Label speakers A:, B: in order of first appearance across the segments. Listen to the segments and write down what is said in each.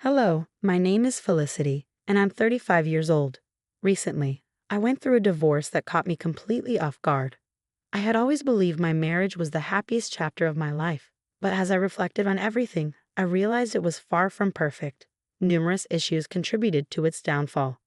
A: Hello, my name is Felicity, and I'm 35 years old. Recently, I went through a divorce that caught me completely off guard. I had always believed my marriage was the happiest chapter of my life, but as I reflected on everything, I realized it was far from perfect. Numerous issues contributed to its downfall.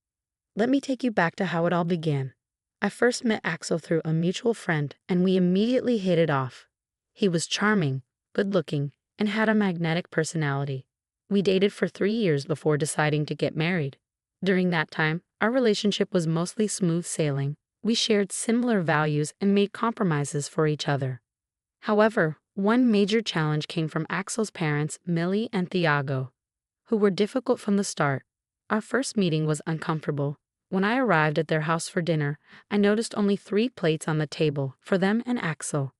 A: Let me take you back to how it all began. I first met Axel through a mutual friend, and we immediately hit it off. He was charming, good-looking, and had a magnetic personality. We dated for 3 years before deciding to get married. During that time, our relationship was mostly smooth sailing. We shared similar values and made compromises for each other. However, one major challenge came from Axel's parents, Millie and Thiago, who were difficult from the start. Our first meeting was uncomfortable. When I arrived at their house for dinner, I noticed only 3 plates on the table for them and Axel.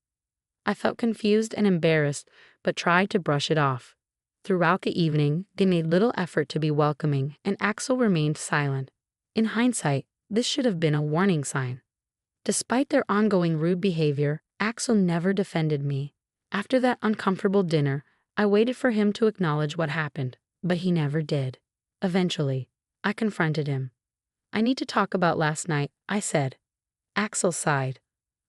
A: I felt confused and embarrassed, but tried to brush it off. Throughout the evening, they made little effort to be welcoming, and Axel remained silent. In hindsight, this should have been a warning sign. Despite their ongoing rude behavior, Axel never defended me. After that uncomfortable dinner, I waited for him to acknowledge what happened, but he never did. Eventually, I confronted him. "I need to talk about last night," I said. Axel sighed.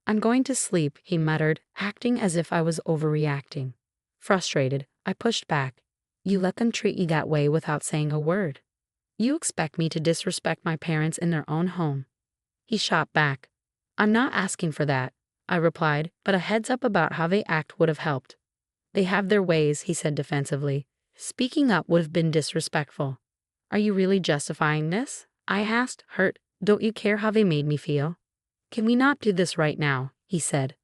A: "I'm going to sleep," he muttered, acting as if I was overreacting. Frustrated, I pushed back. "You let them treat you that way without saying a word. You expect me to disrespect my parents in their own home." He shot back. "I'm not asking for that," I replied, but a heads up about how they act would have helped. "They have their ways," he said defensively. Speaking up would have been disrespectful. "Are you really justifying this?" I asked, hurt. "Don't you care how they made me feel?" "Can we not do this right now?" he said.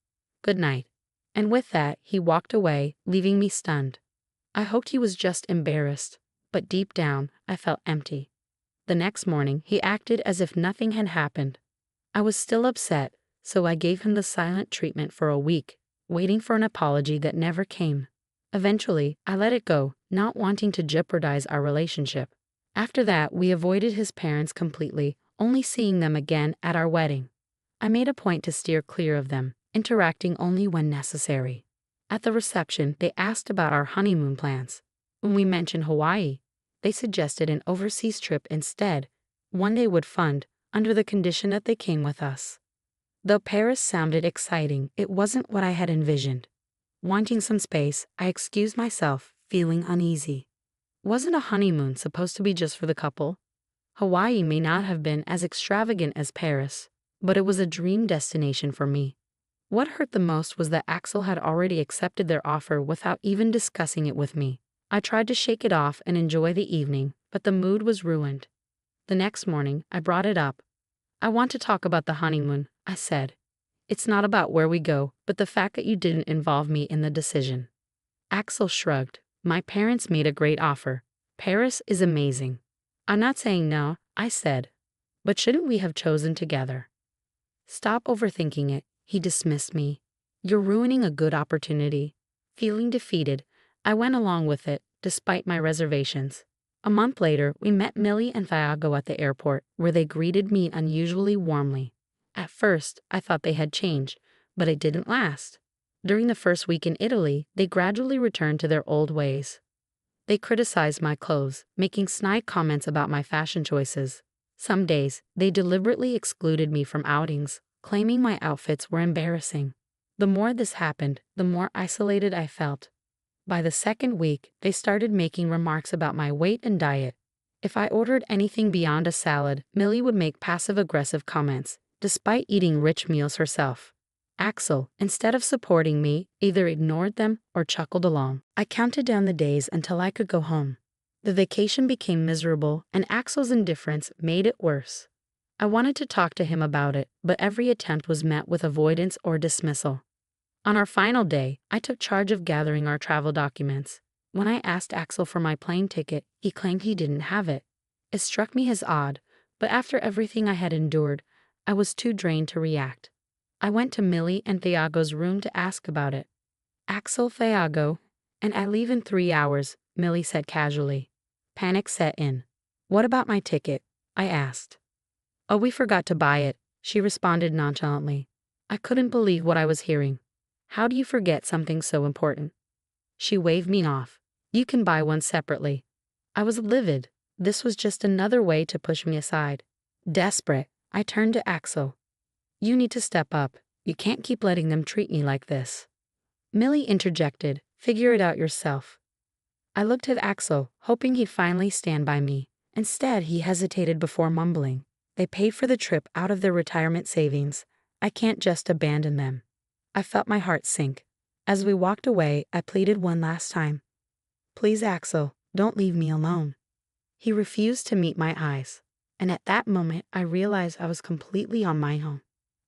A: "Good night." And with that, he walked away, leaving me stunned. I hoped he was just embarrassed, but deep down, I felt empty. The next morning, he acted as if nothing had happened. I was still upset, so I gave him the silent treatment for a week, waiting for an apology that never came. Eventually, I let it go, not wanting to jeopardize our relationship. After that, we avoided his parents completely, only seeing them again at our wedding. I made a point to steer clear of them, interacting only when necessary. At the reception, they asked about our honeymoon plans. When we mentioned Hawaii, they suggested an overseas trip instead, one they would fund, under the condition that they came with us. Though Paris sounded exciting, it wasn't what I had envisioned. Wanting some space, I excused myself, feeling uneasy. Wasn't a honeymoon supposed to be just for the couple? Hawaii may not have been as extravagant as Paris, but it was a dream destination for me. What hurt the most was that Axel had already accepted their offer without even discussing it with me. I tried to shake it off and enjoy the evening, but the mood was ruined. The next morning, I brought it up. "I want to talk about the honeymoon," I said. "It's not about where we go, but the fact that you didn't involve me in the decision." Axel shrugged. "My parents made a great offer. Paris is amazing." "I'm not saying no," I said. "But shouldn't we have chosen together?" "Stop overthinking it," he dismissed me. "You're ruining a good opportunity." Feeling defeated, I went along with it, despite my reservations. A month later, we met Millie and Thiago at the airport, where they greeted me unusually warmly. At first, I thought they had changed, but it didn't last. During the first week in Italy, they gradually returned to their old ways. They criticized my clothes, making snide comments about my fashion choices. Some days, they deliberately excluded me from outings, claiming my outfits were embarrassing. The more this happened, the more isolated I felt. By the second week, they started making remarks about my weight and diet. If I ordered anything beyond a salad, Millie would make passive-aggressive comments, despite eating rich meals herself. Axel, instead of supporting me, either ignored them or chuckled along. I counted down the days until I could go home. The vacation became miserable, and Axel's indifference made it worse. I wanted to talk to him about it, but every attempt was met with avoidance or dismissal. On our final day, I took charge of gathering our travel documents. When I asked Axel for my plane ticket, he claimed he didn't have it. It struck me as odd, but after everything I had endured, I was too drained to react. I went to Millie and Thiago's room to ask about it. "Axel, Thiago, and I leave in 3 hours," Millie said casually. Panic set in. "What about my ticket?" I asked. "Oh, we forgot to buy it," she responded nonchalantly. I couldn't believe what I was hearing. "How do you forget something so important?" She waved me off. "You can buy one separately." I was livid. This was just another way to push me aside. Desperate, I turned to Axel. You need to step up. You can't keep letting them treat me like this. Millie interjected, figure it out yourself. I looked at Axel, hoping he'd finally stand by me. Instead, he hesitated before mumbling. They paid for the trip out of their retirement savings. I can't just abandon them. I felt my heart sink. As we walked away, I pleaded one last time. Please, Axel, don't leave me alone. He refused to meet my eyes. And at that moment, I realized I was completely on my own.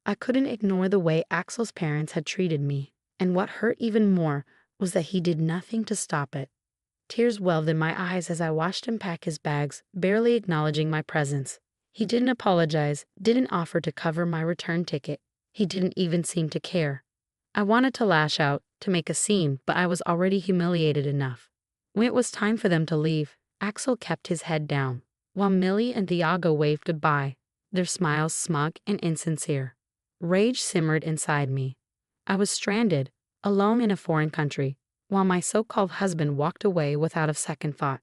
A: I couldn't ignore the way Axel's parents had treated me. And what hurt even more was that he did nothing to stop it. Tears welled in my eyes as I watched him pack his bags, barely acknowledging my presence. He didn't apologize, didn't offer to cover my return ticket. He didn't even seem to care. I wanted to lash out, to make a scene, but I was already humiliated enough. When it was time for them to leave, Axel kept his head down, while Millie and Thiago waved goodbye, their smiles smug and insincere. Rage simmered inside me. I was stranded, alone in a foreign country, while my so-called husband walked away without a second thought.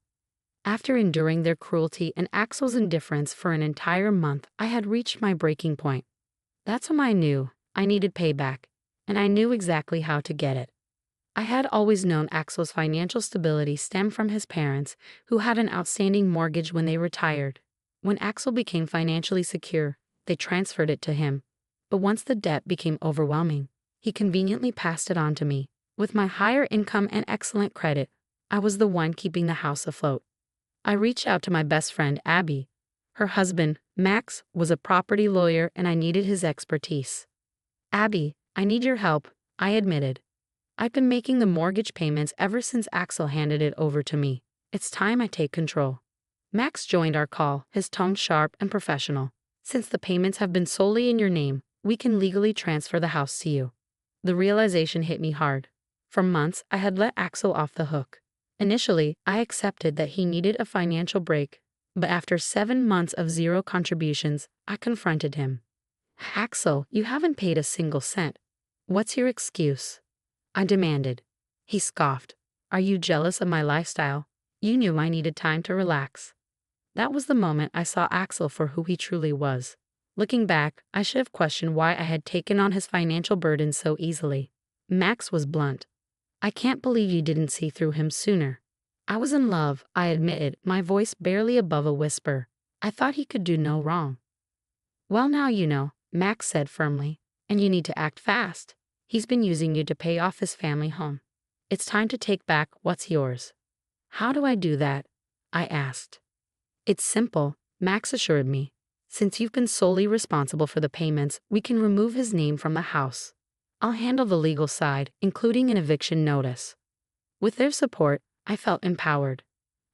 A: After enduring their cruelty and Axel's indifference for an entire month, I had reached my breaking point. That's when I knew I needed payback, and I knew exactly how to get it. I had always known Axel's financial stability stemmed from his parents, who had an outstanding mortgage when they retired. When Axel became financially secure, they transferred it to him. But once the debt became overwhelming, he conveniently passed it on to me. With my higher income and excellent credit, I was the one keeping the house afloat. I reached out to my best friend, Abby. Her husband, Max, was a property lawyer and I needed his expertise. Abby, I need your help, I admitted. I've been making the mortgage payments ever since Axel handed it over to me. It's time I take control. Max joined our call, his tone sharp and professional. Since the payments have been solely in your name, we can legally transfer the house to you. The realization hit me hard. For months, I had let Axel off the hook. Initially, I accepted that he needed a financial break, but after 7 months of zero contributions, I confronted him. Axel, you haven't paid a single cent. What's your excuse? I demanded. He scoffed. Are you jealous of my lifestyle? You knew I needed time to relax. That was the moment I saw Axel for who he truly was. Looking back, I should have questioned why I had taken on his financial burden so easily. Max was blunt. I can't believe you didn't see through him sooner. I was in love, I admitted, my voice barely above a whisper. I thought he could do no wrong. Well, now you know, Max said firmly, and you need to act fast. He's been using you to pay off his family home. It's time to take back what's yours. How do I do that? I asked. It's simple, Max assured me. Since you've been solely responsible for the payments, we can remove his name from the house. I'll handle the legal side, including an eviction notice. With their support, I felt empowered.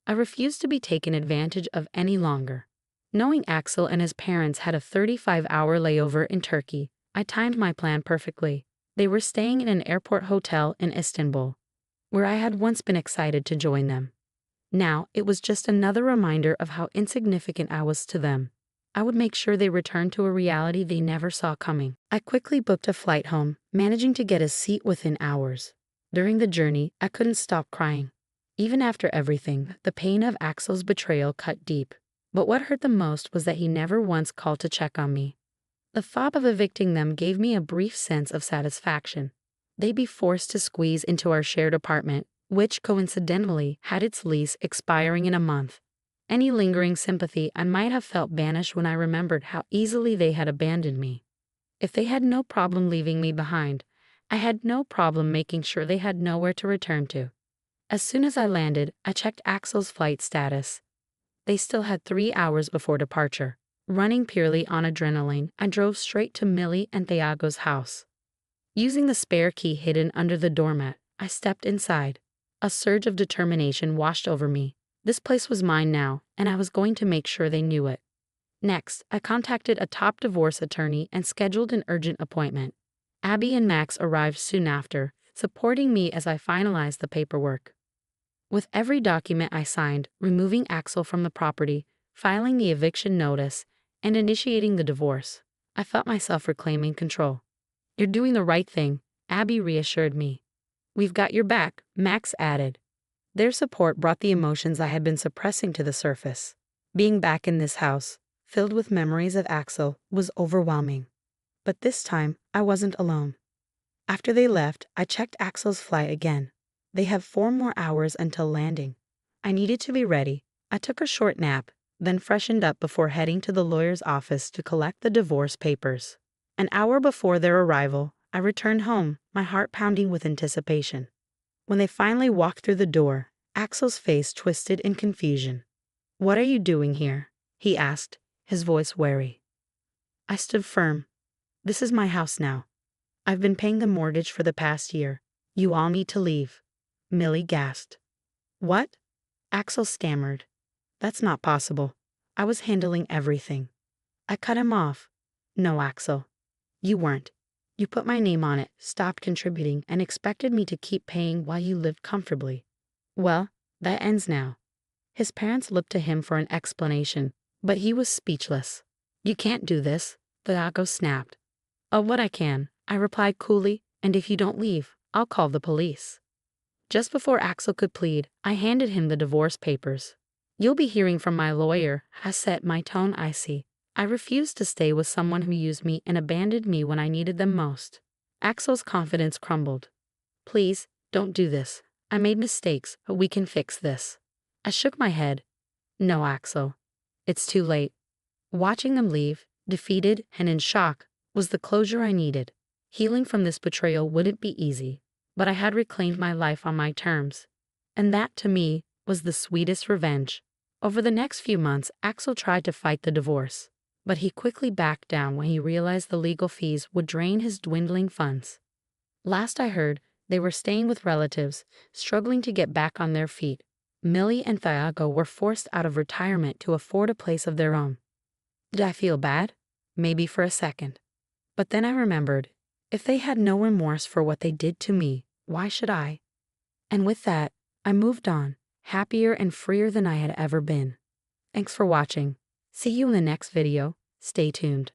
A: I refused to be taken advantage of any longer. Knowing Axel and his parents had a 35-hour layover in Turkey, I timed my plan perfectly. They were staying in an airport hotel in Istanbul, where I had once been excited to join them. Now, it was just another reminder of how insignificant I was to them. I would make sure they returned to a reality they never saw coming. I quickly booked a flight home, managing to get a seat within hours. During the journey, I couldn't stop crying. Even after everything, the pain of Axel's betrayal cut deep. But what hurt the most was that he never once called to check on me. The thought of evicting them gave me a brief sense of satisfaction. They'd be forced to squeeze into our shared apartment, which coincidentally had its lease expiring in a month. Any lingering sympathy I might have felt vanished when I remembered how easily they had abandoned me. If they had no problem leaving me behind, I had no problem making sure they had nowhere to return to. As soon as I landed, I checked Axel's flight status. They still had 3 hours before departure. Running purely on adrenaline, I drove straight to Millie and Thiago's house. Using the spare key hidden under the doormat, I stepped inside. A surge of determination washed over me. This place was mine now, and I was going to make sure they knew it. Next, I contacted a top divorce attorney and scheduled an urgent appointment. Abby and Max arrived soon after, supporting me as I finalized the paperwork. With every document I signed, removing Axel from the property, filing the eviction notice, and initiating the divorce, I felt myself reclaiming control. You're doing the right thing, Abby reassured me. We've got your back, Max added. Their support brought the emotions I had been suppressing to the surface. Being back in this house, filled with memories of Axel, was overwhelming. But this time, I wasn't alone. After they left, I checked Axel's flight again. They have 4 more hours until landing. I needed to be ready. I took a short nap, then freshened up before heading to the lawyer's office to collect the divorce papers. An hour before their arrival, I returned home, my heart pounding with anticipation. When they finally walked through the door, Axel's face twisted in confusion. "What are you doing here?" he asked, his voice wary. I stood firm. "This is my house now. I've been paying the mortgage for the past year. You all need to leave." Millie gasped. "What?" Axel stammered. "That's not possible. I was handling everything." I cut him off. "No, Axel. You weren't. You put my name on it, stopped contributing, and expected me to keep paying while you lived comfortably. Well, that ends now." His parents looked to him for an explanation, but he was speechless. "You can't do this," Thiago snapped. "Of what I can," I replied coolly, "and if you don't leave, I'll call the police." Just before Axel could plead, I handed him the divorce papers. "You'll be hearing from my lawyer," I set my tone icy. I refused to stay with someone who used me and abandoned me when I needed them most. Axel's confidence crumbled. "Please, don't do this. I made mistakes, but we can fix this." I shook my head. "No, Axel. It's too late." Watching them leave, defeated and in shock, was the closure I needed. Healing from this betrayal wouldn't be easy, but I had reclaimed my life on my terms. And that, to me, was the sweetest revenge. Over the next few months, Axel tried to fight the divorce, but he quickly backed down when he realized the legal fees would drain his dwindling funds. Last I heard, they were staying with relatives, struggling to get back on their feet. Millie and Thiago were forced out of retirement to afford a place of their own. Did I feel bad? Maybe for a second. But then I remembered, if they had no remorse for what they did to me, why should I? And with that, I moved on, happier and freer than I had ever been. Thanks for watching. See you in the next video. Stay tuned.